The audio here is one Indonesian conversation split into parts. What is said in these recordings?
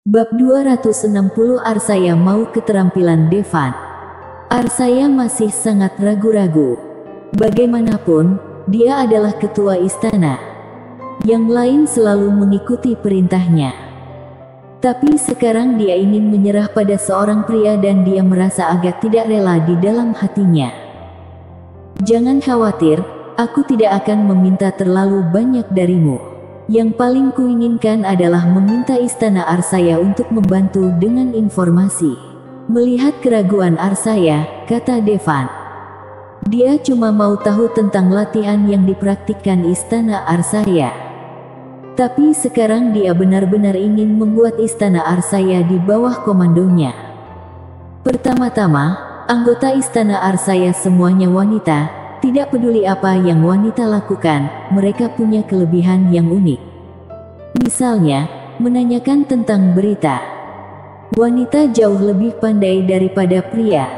Bab 260 Arsaya mau keterampilan Devan. Arsaya masih sangat ragu-ragu. Bagaimanapun, dia adalah ketua istana. Yang lain selalu mengikuti perintahnya. Tapi sekarang dia ingin menyerah pada seorang pria dan dia merasa agak tidak rela di dalam hatinya. Jangan khawatir, aku tidak akan meminta terlalu banyak darimu. Yang paling kuinginkan adalah meminta istana Arsaya untuk membantu dengan informasi. Melihat keraguan Arsaya, kata Devan. Dia cuma mau tahu tentang latihan yang dipraktikkan istana Arsaya. Tapi sekarang dia benar-benar ingin membuat istana Arsaya di bawah komandonya. Pertama-tama, anggota istana Arsaya semuanya wanita. Tidak peduli apa yang wanita lakukan, mereka punya kelebihan yang unik. Misalnya, menanyakan tentang berita. Wanita jauh lebih pandai daripada pria.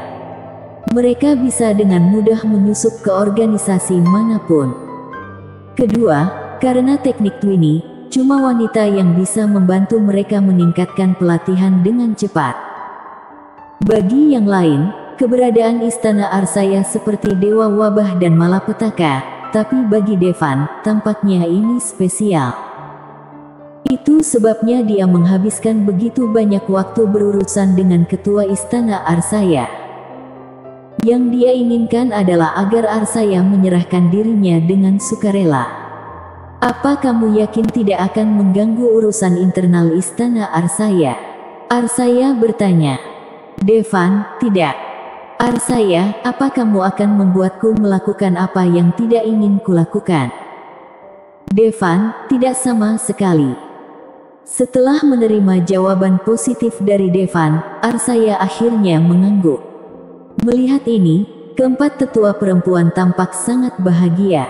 Mereka bisa dengan mudah menyusup ke organisasi manapun. Kedua, karena teknik Twinny, cuma wanita yang bisa membantu mereka meningkatkan pelatihan dengan cepat. Bagi yang lain, keberadaan istana Arsaya seperti dewa wabah dan malapetaka, tapi bagi Devan, tampaknya ini spesial. Itu sebabnya dia menghabiskan begitu banyak waktu berurusan dengan ketua istana Arsaya. Yang dia inginkan adalah agar Arsaya menyerahkan dirinya dengan sukarela. Apa kamu yakin tidak akan mengganggu urusan internal istana Arsaya? Arsaya bertanya. Devan, tidak. Arsaya, apa kamu akan membuatku melakukan apa yang tidak ingin kulakukan? Devan, tidak sama sekali. Setelah menerima jawaban positif dari Devan, Arsaya akhirnya mengangguk. Melihat ini, keempat tetua perempuan tampak sangat bahagia.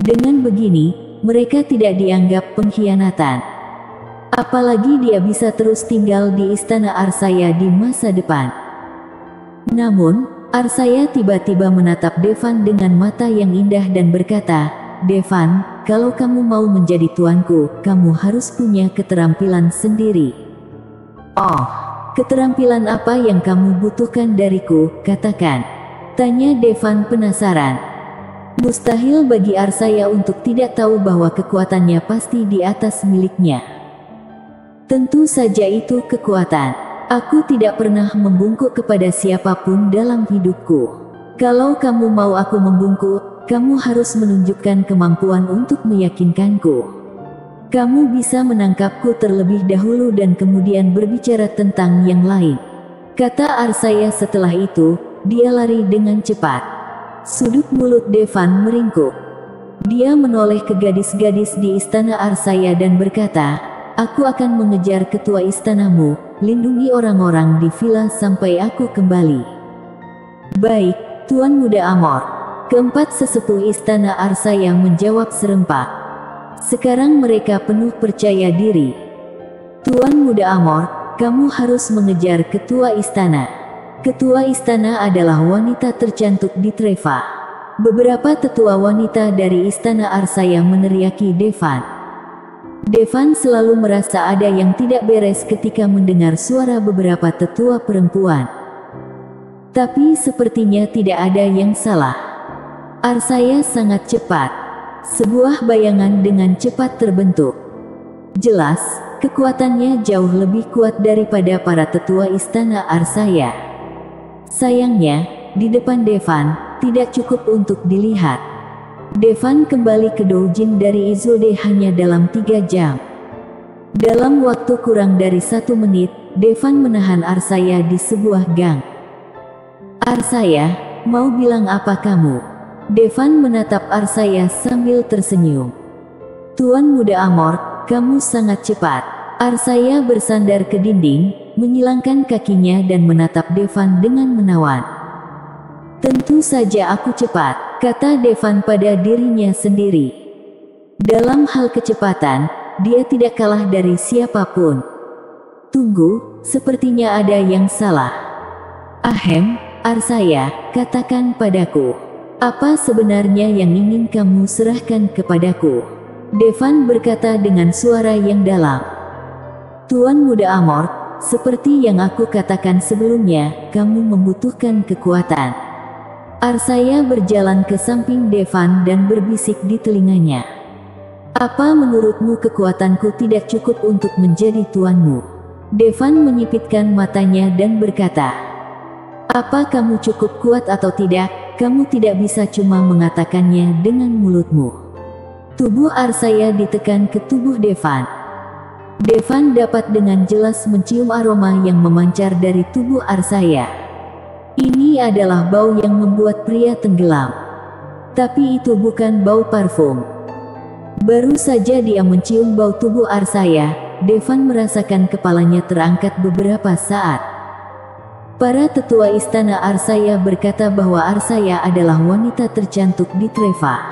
Dengan begini, mereka tidak dianggap pengkhianatan. Apalagi dia bisa terus tinggal di istana Arsaya di masa depan. Namun, Arsaya tiba-tiba menatap Devan dengan mata yang indah dan berkata, Devan, kalau kamu mau menjadi tuanku, kamu harus punya keterampilan sendiri. Oh, keterampilan apa yang kamu butuhkan dariku, katakan. Tanya Devan penasaran. Mustahil bagi Arsaya untuk tidak tahu bahwa kekuatannya pasti di atas miliknya. Tentu saja itu kekuatan. Aku tidak pernah membungkuk kepada siapapun dalam hidupku. Kalau kamu mau aku membungkuk, kamu harus menunjukkan kemampuan untuk meyakinkanku. Kamu bisa menangkapku terlebih dahulu dan kemudian berbicara tentang yang lain. Kata Arsaya setelah itu, dia lari dengan cepat. Sudut mulut Devan meringkuk. Dia menoleh ke gadis-gadis di istana Arsaya dan berkata, aku akan mengejar ketua istanamu, lindungi orang-orang di villa sampai aku kembali. Baik, Tuan Muda Amor. Keempat sesepuh istana Arsaya menjawab serempak. Sekarang mereka penuh percaya diri. Tuan Muda Amor, kamu harus mengejar ketua istana. Ketua istana adalah wanita tercantik di Treva. Beberapa tetua wanita dari istana Arsaya meneriaki Devan. Devan selalu merasa ada yang tidak beres ketika mendengar suara beberapa tetua perempuan. Tapi sepertinya tidak ada yang salah. Arsaya sangat cepat. Sebuah bayangan dengan cepat terbentuk. Jelas, kekuatannya jauh lebih kuat daripada para tetua istana Arsaya. Sayangnya, di depan Devan, tidak cukup untuk dilihat. Devan kembali ke Doujin dari Isolde hanya dalam 3 jam. Dalam waktu kurang dari 1 menit, Devan menahan Arsaya di sebuah gang. Arsaya, mau bilang apa kamu? Devan menatap Arsaya sambil tersenyum. Tuan Muda Amor, kamu sangat cepat. Arsaya bersandar ke dinding, menyilangkan kakinya dan menatap Devan dengan menawan. Tentu saja aku cepat, kata Devan pada dirinya sendiri. Dalam hal kecepatan, dia tidak kalah dari siapapun. Tunggu, sepertinya ada yang salah. Ahem, Arsaya, katakan padaku. Apa sebenarnya yang ingin kamu serahkan kepadaku? Devan berkata dengan suara yang dalam. Tuan Muda Amor, seperti yang aku katakan sebelumnya, kamu membutuhkan kekuatan. Arsaya berjalan ke samping Devan dan berbisik di telinganya. Apa menurutmu kekuatanku tidak cukup untuk menjadi tuanmu? Devan menyipitkan matanya dan berkata, apa kamu cukup kuat atau tidak, kamu tidak bisa cuma mengatakannya dengan mulutmu. Tubuh Arsaya ditekan ke tubuh Devan. Devan dapat dengan jelas mencium aroma yang memancar dari tubuh Arsaya. Ini adalah bau yang membuat pria tenggelam. Tapi itu bukan bau parfum. Baru saja dia mencium bau tubuh Arsaya, Devan merasakan kepalanya terangkat beberapa saat. Para tetua istana Arsaya berkata bahwa Arsaya adalah wanita tercantik di Treva.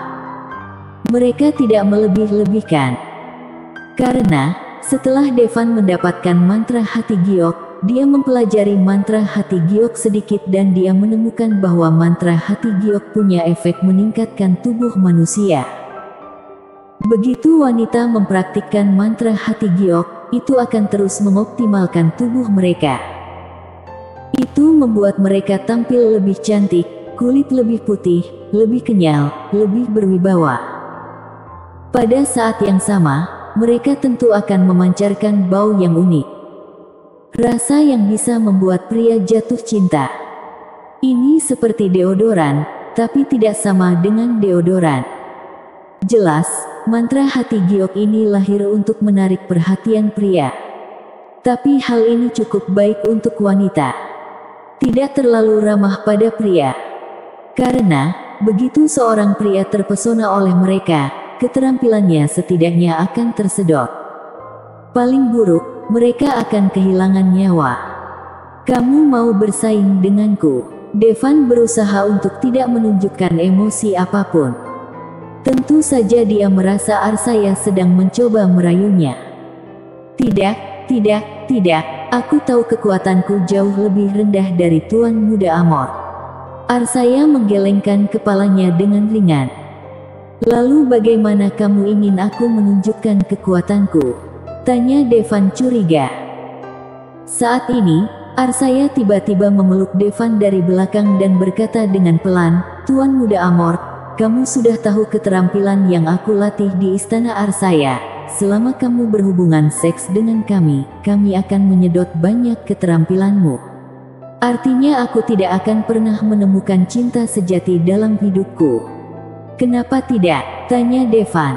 Mereka tidak melebih-lebihkan. Karena setelah Devan mendapatkan mantra hati giok, dia mempelajari mantra hati giok sedikit dan dia menemukan bahwa mantra hati giok punya efek meningkatkan tubuh manusia. Begitu wanita mempraktikkan mantra hati giok, itu akan terus mengoptimalkan tubuh mereka. Itu membuat mereka tampil lebih cantik, kulit lebih putih, lebih kenyal, lebih berwibawa. Pada saat yang sama, mereka tentu akan memancarkan bau yang unik. Rasa yang bisa membuat pria jatuh cinta. Ini seperti deodoran, tapi tidak sama dengan deodoran. Jelas, mantra hati giok ini lahir untuk menarik perhatian pria. Tapi hal ini cukup baik untuk wanita. Tidak terlalu ramah pada pria. Karena, begitu seorang pria terpesona oleh mereka, keterampilannya setidaknya akan tersedot. Paling buruk, mereka akan kehilangan nyawa. Kamu mau bersaing denganku? Devan berusaha untuk tidak menunjukkan emosi apapun. Tentu saja dia merasa Arsaya sedang mencoba merayunya. Tidak, tidak, tidak, aku tahu kekuatanku jauh lebih rendah dari Tuan Muda Amor. Arsaya menggelengkan kepalanya dengan ringan. Lalu bagaimana kamu ingin aku menunjukkan kekuatanku? Tanya Devan curiga. Saat ini, Arsaya tiba-tiba memeluk Devan dari belakang dan berkata dengan pelan, Tuan Muda Amor, kamu sudah tahu keterampilan yang aku latih di istana Arsaya. Selama kamu berhubungan seks dengan kami akan menyedot banyak keterampilanmu. Artinya aku tidak akan pernah menemukan cinta sejati dalam hidupku. Kenapa tidak? Tanya Devan.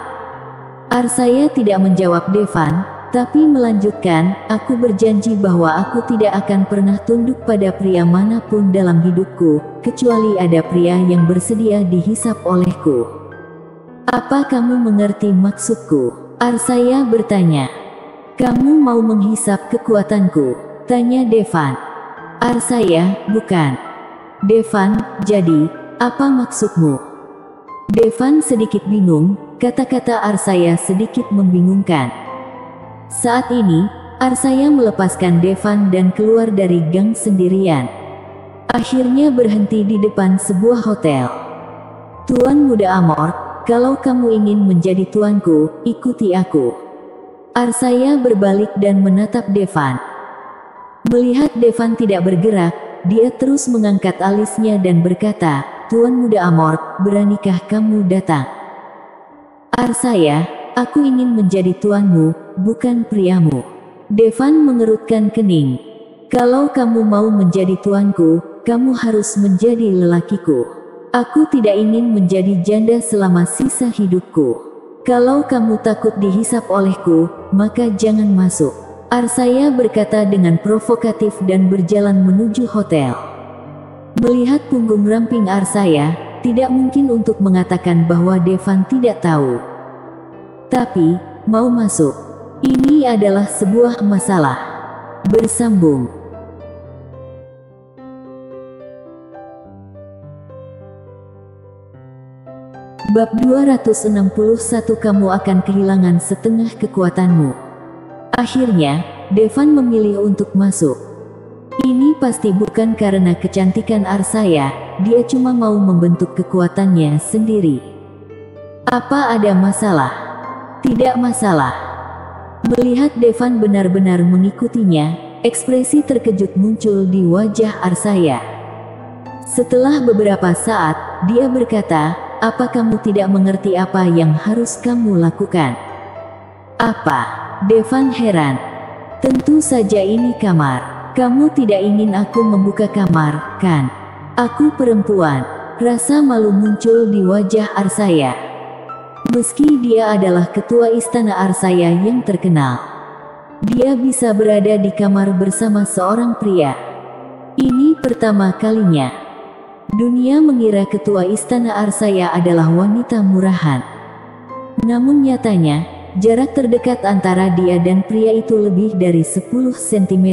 Arsaya tidak menjawab Devan, tapi melanjutkan, aku berjanji bahwa aku tidak akan pernah tunduk pada pria manapun dalam hidupku, kecuali ada pria yang bersedia dihisap olehku. Apa kamu mengerti maksudku? Arsaya bertanya. Kamu mau menghisap kekuatanku? Tanya Devan. Arsaya, bukan. Devan, jadi, apa maksudmu? Devan sedikit bingung, kata-kata Arsaya sedikit membingungkan. Saat ini, Arsaya melepaskan Devan dan keluar dari gang sendirian. Akhirnya berhenti di depan sebuah hotel. Tuan Muda Amor, kalau kamu ingin menjadi tuanku, ikuti aku. Arsaya berbalik dan menatap Devan. Melihat Devan tidak bergerak, dia terus mengangkat alisnya dan berkata, Tuan Muda Amor, beranikah kamu datang? Arsaya, aku ingin menjadi tuanmu, bukan priamu. Devan mengerutkan kening. Kalau kamu mau menjadi tuanku, kamu harus menjadi lelakiku. Aku tidak ingin menjadi janda selama sisa hidupku. Kalau kamu takut dihisap olehku, maka jangan masuk. Arsaya berkata dengan provokatif dan berjalan menuju hotel. Melihat punggung ramping Arsaya, tidak mungkin untuk mengatakan bahwa Devan tidak tahu. Tapi, mau masuk. Ini adalah sebuah masalah. Bersambung. Bab 261 Kamu akan kehilangan setengah kekuatanmu. Akhirnya, Devan memilih untuk masuk. Ini pasti bukan karena kecantikan Arsaya, dia cuma mau membentuk kekuatannya sendiri. Apa ada masalah? Tidak masalah. Melihat Devan benar-benar mengikutinya, ekspresi terkejut muncul di wajah Arsaya. Setelah beberapa saat, dia berkata, "Apa kamu tidak mengerti apa yang harus kamu lakukan?" "Apa?" Devan heran. "Tentu saja ini kamar. Kamu tidak ingin aku membuka kamar, kan? Aku perempuan." Rasa malu muncul di wajah Arsaya. Meski dia adalah ketua istana Arsaya yang terkenal, dia bisa berada di kamar bersama seorang pria. Ini pertama kalinya. Dunia mengira ketua istana Arsaya adalah wanita murahan. Namun nyatanya, jarak terdekat antara dia dan pria itu lebih dari 10 cm.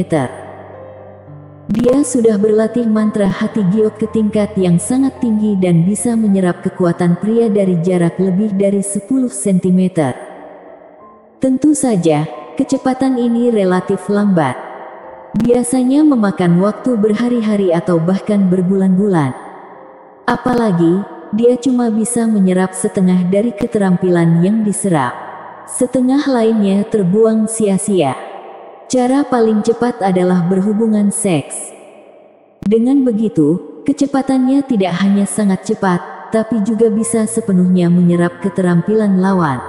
Dia sudah berlatih mantra hati giok ke tingkat yang sangat tinggi dan bisa menyerap kekuatan pria dari jarak lebih dari 10 cm. Tentu saja, kecepatan ini relatif lambat. Biasanya memakan waktu berhari-hari atau bahkan berbulan-bulan. Apalagi, dia cuma bisa menyerap setengah dari keterampilan yang diserap. Setengah lainnya terbuang sia-sia. Cara paling cepat adalah berhubungan seks. Dengan begitu, kecepatannya tidak hanya sangat cepat, tapi juga bisa sepenuhnya menyerap keterampilan lawan.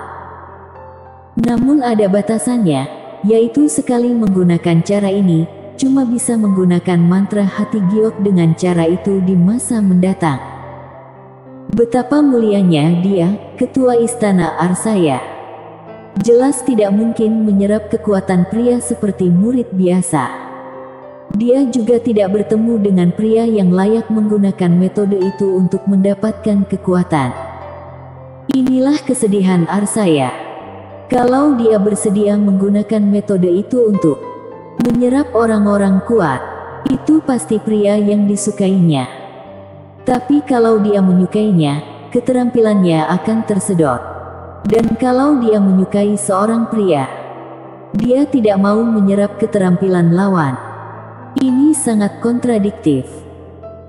Namun ada batasannya, yaitu sekali menggunakan cara ini, cuma bisa menggunakan mantra hati giok dengan cara itu di masa mendatang. Betapa mulianya dia, ketua istana Arsaya. Jelas tidak mungkin menyerap kekuatan pria seperti murid biasa. Dia juga tidak bertemu dengan pria yang layak menggunakan metode itu untuk mendapatkan kekuatan. Inilah kesedihan Arsaya. Kalau dia bersedia menggunakan metode itu untuk menyerap orang-orang kuat, itu pasti pria yang disukainya. Tapi kalau dia menyukainya, keterampilannya akan tersedot. Dan kalau dia menyukai seorang pria, dia tidak mau menyerap keterampilan lawan. Ini sangat kontradiktif.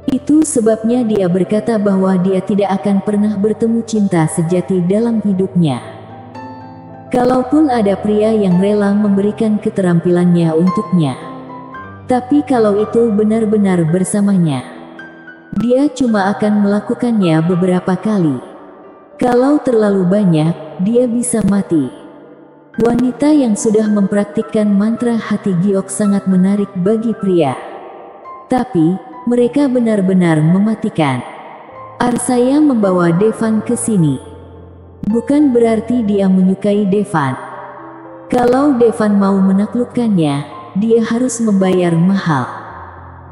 Itu sebabnya dia berkata bahwa dia tidak akan pernah bertemu cinta sejati dalam hidupnya. Kalaupun ada pria yang rela memberikan keterampilannya untuknya, tapi kalau itu benar-benar bersamanya, dia cuma akan melakukannya beberapa kali. Kalau terlalu banyak, dia bisa mati. Wanita yang sudah mempraktikkan mantra hati giok sangat menarik bagi pria. Tapi, mereka benar-benar mematikan. Arsaya membawa Devan ke sini. Bukan berarti dia menyukai Devan. Kalau Devan mau menaklukkannya, dia harus membayar mahal.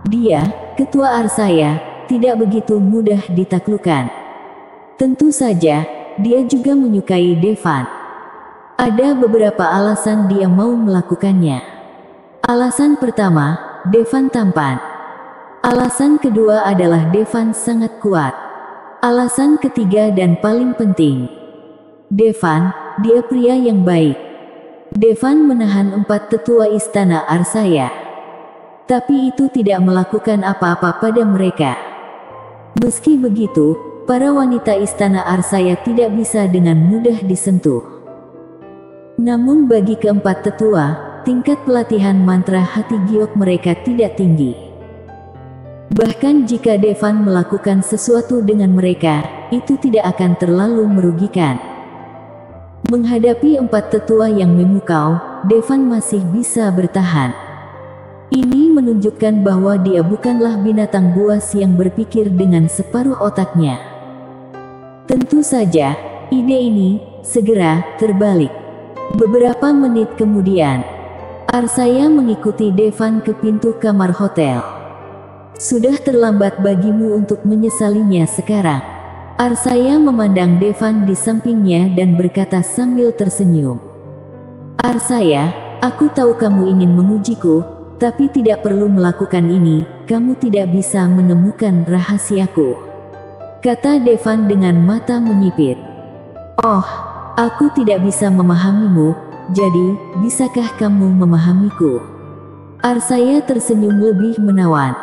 Dia, ketua Arsaya, tidak begitu mudah ditaklukkan. Tentu saja, dia juga menyukai Devan. Ada beberapa alasan dia mau melakukannya. Alasan pertama, Devan tampan. Alasan kedua adalah Devan sangat kuat. Alasan ketiga dan paling penting, Devan, dia pria yang baik. Devan menahan 4 tetua istana Arsaya. Tapi itu tidak melakukan apa-apa pada mereka. Meski begitu, para wanita istana Arsaya tidak bisa dengan mudah disentuh. Namun bagi keempat tetua, tingkat pelatihan mantra hati giok mereka tidak tinggi. Bahkan jika Devan melakukan sesuatu dengan mereka, itu tidak akan terlalu merugikan. Menghadapi 4 tetua yang memukau, Devan masih bisa bertahan. Ini menunjukkan bahwa dia bukanlah binatang buas yang berpikir dengan separuh otaknya. Tentu saja, ide ini segera terbalik. Beberapa menit kemudian, Arsaya mengikuti Devan ke pintu kamar hotel. Sudah terlambat bagimu untuk menyesalinya sekarang. Arsaya memandang Devan di sampingnya dan berkata sambil tersenyum. Arsaya, aku tahu kamu ingin mengujiku, tapi tidak perlu melakukan ini, kamu tidak bisa menemukan rahasiaku, kata Devan dengan mata menyipit. Oh, aku tidak bisa memahamimu, jadi, bisakah kamu memahamiku? Arsaya tersenyum lebih menawan.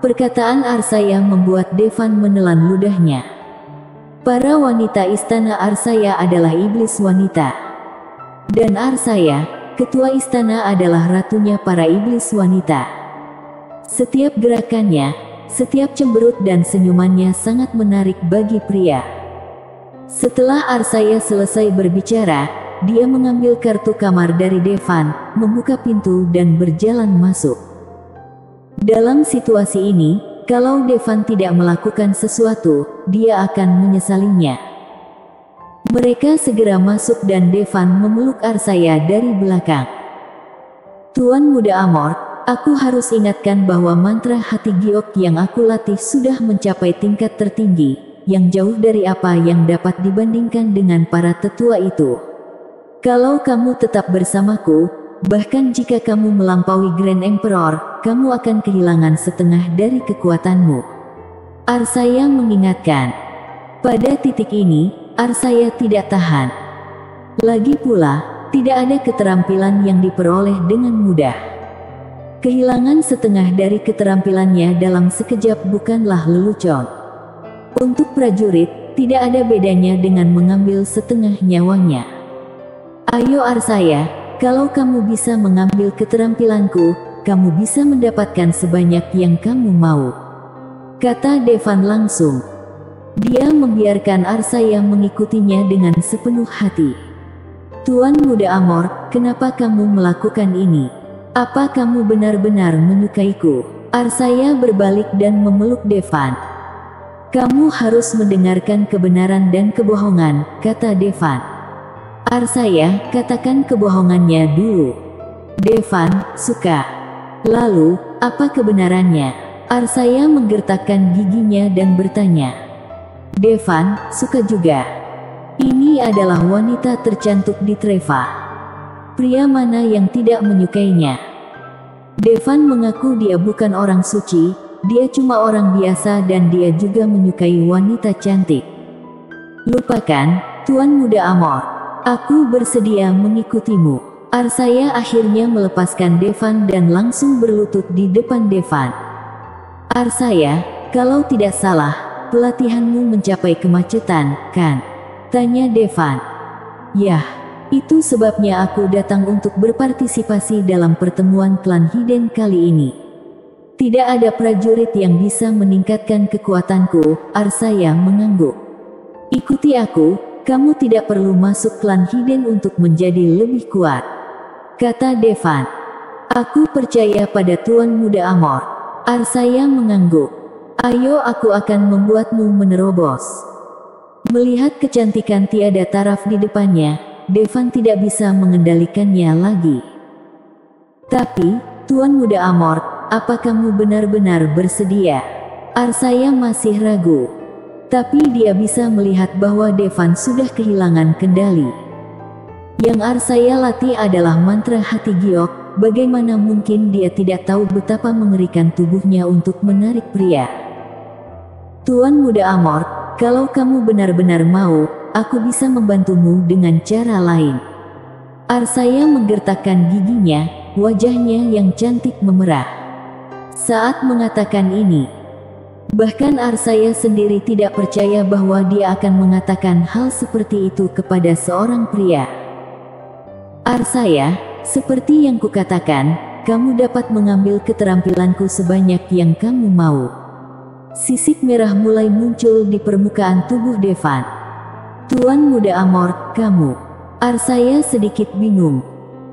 Perkataan Arsaya membuat Devan menelan ludahnya. Para wanita istana Arsaya adalah iblis wanita. Dan Arsaya, ketua istana adalah ratunya para iblis wanita. Setiap gerakannya, setiap cemberut dan senyumannya sangat menarik bagi pria. Setelah Arsaya selesai berbicara, dia mengambil kartu kamar dari Devan, membuka pintu dan berjalan masuk. Dalam situasi ini, kalau Devan tidak melakukan sesuatu, dia akan menyesalinya. Mereka segera masuk dan Devan memeluk Arsaya dari belakang. Tuan Muda Amor, aku harus ingatkan bahwa mantra hati giok yang aku latih sudah mencapai tingkat tertinggi, yang jauh dari apa yang dapat dibandingkan dengan para tetua itu. Kalau kamu tetap bersamaku, bahkan jika kamu melampaui Grand Emperor, kamu akan kehilangan setengah dari kekuatanmu. Arsaya mengingatkan. Pada titik ini, Arsaya tidak tahan. Lagi pula, tidak ada keterampilan yang diperoleh dengan mudah. Kehilangan setengah dari keterampilannya dalam sekejap bukanlah lelucon. Untuk prajurit, tidak ada bedanya dengan mengambil setengah nyawanya. Ayo Arsaya, kalau kamu bisa mengambil keterampilanku, kamu bisa mendapatkan sebanyak yang kamu mau, kata Devan langsung. Dia membiarkan Arsaya mengikutinya dengan sepenuh hati. Tuan Muda Amor, kenapa kamu melakukan ini? Apa kamu benar-benar menyukaiku? Arsaya berbalik dan memeluk Devan. Kamu harus mendengarkan kebenaran dan kebohongan, kata Devan. Arsaya, katakan kebohongannya dulu. Devan, suka. Lalu, apa kebenarannya? Arsaya menggertakkan giginya dan bertanya. Devan, suka juga. Ini adalah wanita tercantik di Treva. Pria mana yang tidak menyukainya? Devan mengaku dia bukan orang suci, dia cuma orang biasa dan dia juga menyukai wanita cantik. Lupakan, Tuan Muda Amor. Aku bersedia mengikutimu. Arsaya akhirnya melepaskan Devan dan langsung berlutut di depan Devan. Arsaya, kalau tidak salah, pelatihanmu mencapai kemacetan, kan? Tanya Devan. Yah, itu sebabnya aku datang untuk berpartisipasi dalam pertemuan klan Hiden kali ini. Tidak ada prajurit yang bisa meningkatkan kekuatanku, Arsaya mengangguk. Ikuti aku, kamu tidak perlu masuk klan Hiden untuk menjadi lebih kuat, kata Devan. Aku percaya pada Tuan Muda Amor. Arsaya mengangguk. Ayo, aku akan membuatmu menerobos. Melihat kecantikan tiada taraf di depannya, Devan tidak bisa mengendalikannya lagi. Tapi, Tuan Muda Amor, apa kamu benar-benar bersedia? Arsaya masih ragu. Tapi dia bisa melihat bahwa Devan sudah kehilangan kendali. Yang Arsaya latih adalah mantra hati giok, bagaimana mungkin dia tidak tahu betapa mengerikan tubuhnya untuk menarik pria. Tuan Muda Amor, kalau kamu benar-benar mau, aku bisa membantumu dengan cara lain. Arsaya menggertakkan giginya, wajahnya yang cantik memerah. Saat mengatakan ini, bahkan Arsaya sendiri tidak percaya bahwa dia akan mengatakan hal seperti itu kepada seorang pria. Arsaya, seperti yang kukatakan, kamu dapat mengambil keterampilanku sebanyak yang kamu mau. Sisik merah mulai muncul di permukaan tubuh Devan. Tuan Muda Amor, kamu. Arsaya sedikit bingung.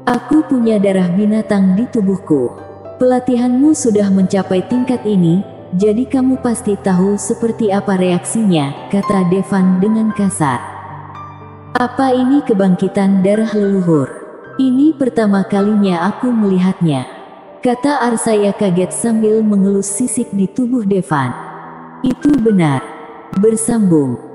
Aku punya darah binatang di tubuhku. Pelatihanmu sudah mencapai tingkat ini, jadi kamu pasti tahu seperti apa reaksinya, kata Devan dengan kasar. Apa ini kebangkitan darah leluhur? Ini pertama kalinya aku melihatnya, kata Arsaya kaget sambil mengelus sisik di tubuh Devan. Itu benar. Bersambung.